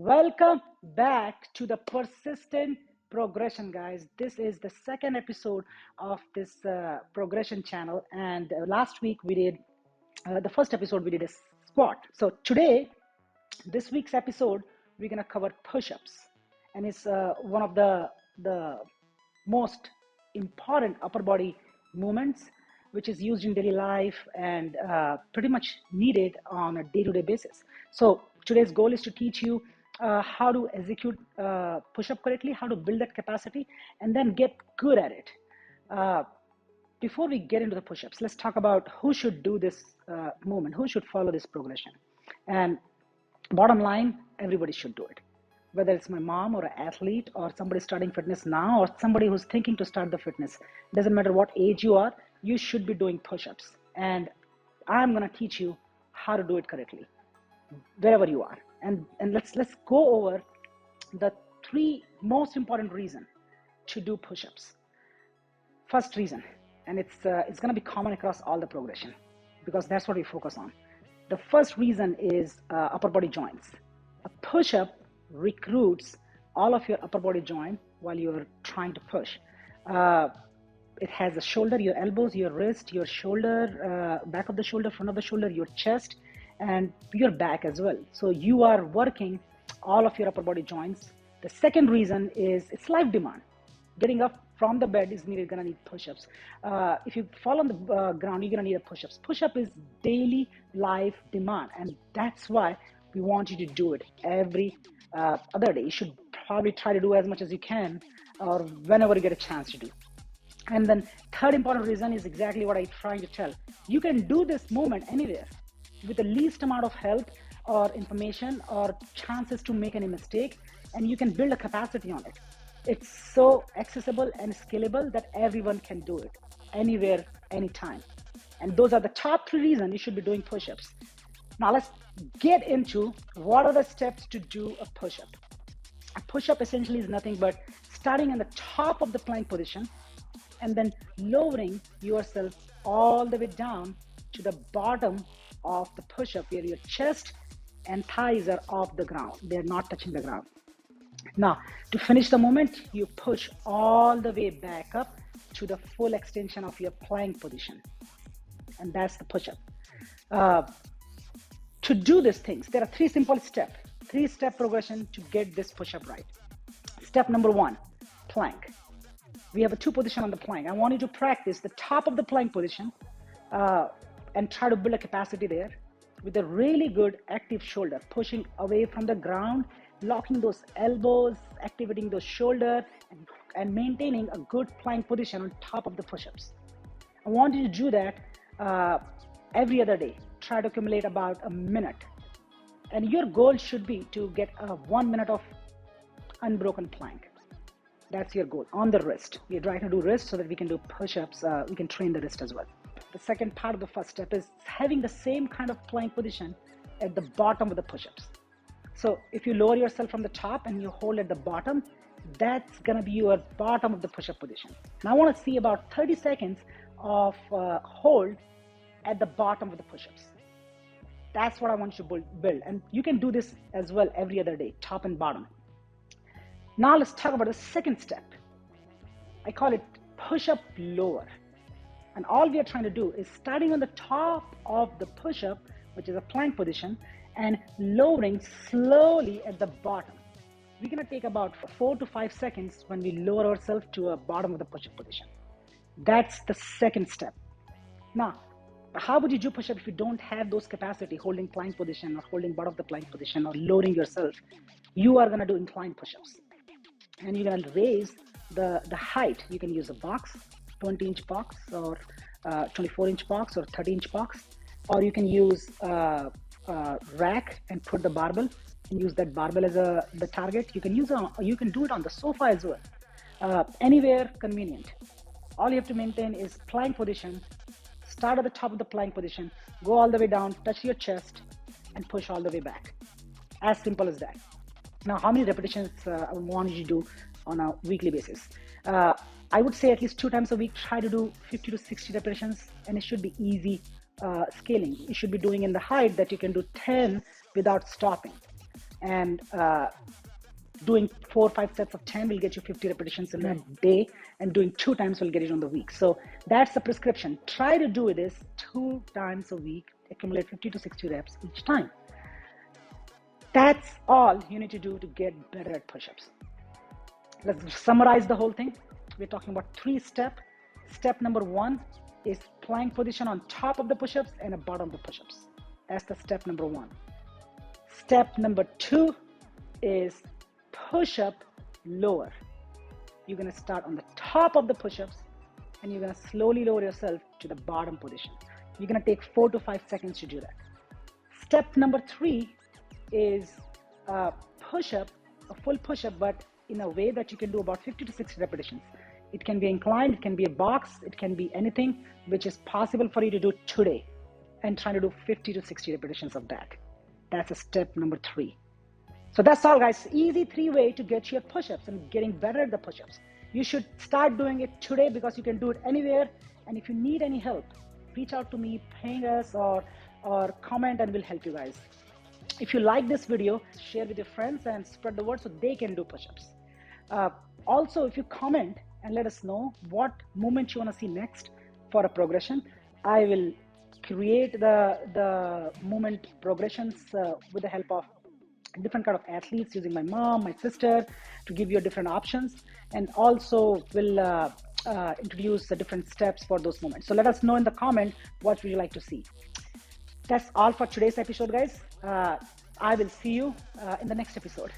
Welcome back to the persistent progression, guys. This is the second episode of this progression channel. And last week we did the first episode, we did a squat. So today, this week's episode, we're going to cover push ups. And it's one of the most important upper body movements which is used in daily life and pretty much needed on a day-to-day basis. So today's goal is to teach you how to execute push-up correctly, how to build that capacity, and then get good at it. Before we get into the push-ups, let's talk about who should do this movement, who should follow this progression. And bottom line, everybody should do it. Whether it's my mom or an athlete or somebody starting fitness now or somebody who's thinking to start the fitness, doesn't matter what age you are, you should be doing push-ups. And I'm going to teach you how to do it correctly wherever you are. And let's go over the three most important reasons to do push-ups. First reason, and it's going to be common across all the progression because that's what we focus on. The first reason is upper body joints. A push-up recruits all of your upper body joint while you're trying to push. It has the shoulder, your elbows, your wrist, your shoulder, back of the shoulder, front of the shoulder, your chest, and your back as well. So you are working all of your upper body joints. The second reason is it's life demand. Getting up from the bed is needed, gonna need push-ups. If you fall on the ground, you're gonna need a push-ups. Push-up is daily life demand, and that's why we want you to do it every other day. You should probably try to do as much as you can or whenever you get a chance to do. And then third important reason is exactly what I'm trying to tell. You can do this movement anywhere with the least amount of help or information or chances to make any mistake, and you can build a capacity on it. It's so accessible and scalable that everyone can do it anywhere, anytime. And those are the top three reasons you should be doing push-ups. Now let's get into what are the steps to do a push-up. A push-up essentially is nothing but starting on the top of the plank position and then lowering yourself all the way down to the bottom of the push-up where your chest and thighs are off the ground. They're not touching the ground. Now, to finish the movement, you push all the way back up to the full extension of your plank position. And that's the push-up. To do these things, there are three simple steps, three-step progression to get this push-up right. Step number one, plank. We have a two position on the plank. I want you to practice the top of the plank position and try to build a capacity there with a really good active shoulder, pushing away from the ground, locking those elbows, activating those shoulders, and maintaining a good plank position on top of the push-ups. I want you to do that every other day. Try to accumulate about a minute. And your goal should be to get 1 minute of unbroken plank. That's your goal on the wrist. We're trying to do wrist so that we can do push-ups. We can train the wrist as well. The second part of the first step is having the same kind of plank position at the bottom of the push-ups. So if you lower yourself from the top and you hold at the bottom, that's gonna be your bottom of the push-up position. Now I wanna see about 30 seconds of hold at the bottom of the push-ups. That's what I want you to build. And you can do this as well every other day, top and bottom. Now let's talk about the second step. I call it push-up lower. And all we are trying to do is starting on the top of the push-up, which is a plank position, and lowering slowly at the bottom. We're gonna take about 4 to 5 seconds when we lower ourselves to a bottom of the push-up position. That's the second step. Now, how would you do push-up if you don't have those capacity, holding plank position or holding bottom of the plank position or lowering yourself? You are gonna do incline push-ups. And you're gonna raise the height. You can use a box, 20-inch box or 24-inch box or 30-inch box, or you can use rack and put the barbell and use that barbell as the target. You can do it on the sofa as well. Anywhere convenient. All you have to maintain is plank position. Start at the top of the plank position, go all the way down, touch your chest, and push all the way back. As simple as that. Now, how many repetitions I want you to do on a weekly basis? I would say at least 2 times a week, try to do 50 to 60 repetitions, and it should be easy scaling. You should be doing in the height that you can do 10 without stopping. and doing 4 or 5 sets of 10 will get you 50 repetitions in a day, and doing 2 times will get it on the week. So that's the prescription. Try to do this 2 times a week, accumulate 50 to 60 reps each time. That's all you need to do to get better at push-ups. Let's summarize the whole thing. We're talking about 3 steps. Step number 1 is plank position on top of the push-ups and the bottom of the push-ups. That's the step number 1. Step number 2 is push-up lower. You're gonna start on the top of the push-ups and you're gonna slowly lower yourself to the bottom position. You're gonna take 4 to 5 seconds to do that. Step number 3 is a push-up, a full push-up, but in a way that you can do about 50 to 60 repetitions. It can be inclined, it can be a box, it can be anything which is possible for you to do today, and trying to do 50 to 60 repetitions of that. That's a step number 3. So that's all, guys. Easy 3-way to get you at push-ups and getting better at the push-ups. You should start doing it today because you can do it anywhere. And if you need any help, reach out to me, ping us, or comment, and we'll help you guys. If you like this video, share with your friends and spread the word so they can do push-ups. Also, if you comment and let us know what movement you want to see next for a progression, I will create the movement progressions with the help of different kind of athletes, using my mom, my sister, to give you different options, and also will introduce the different steps for those movements. So let us know in the comment what would you like to see. That's all for today's episode, guys. I will see you in the next episode.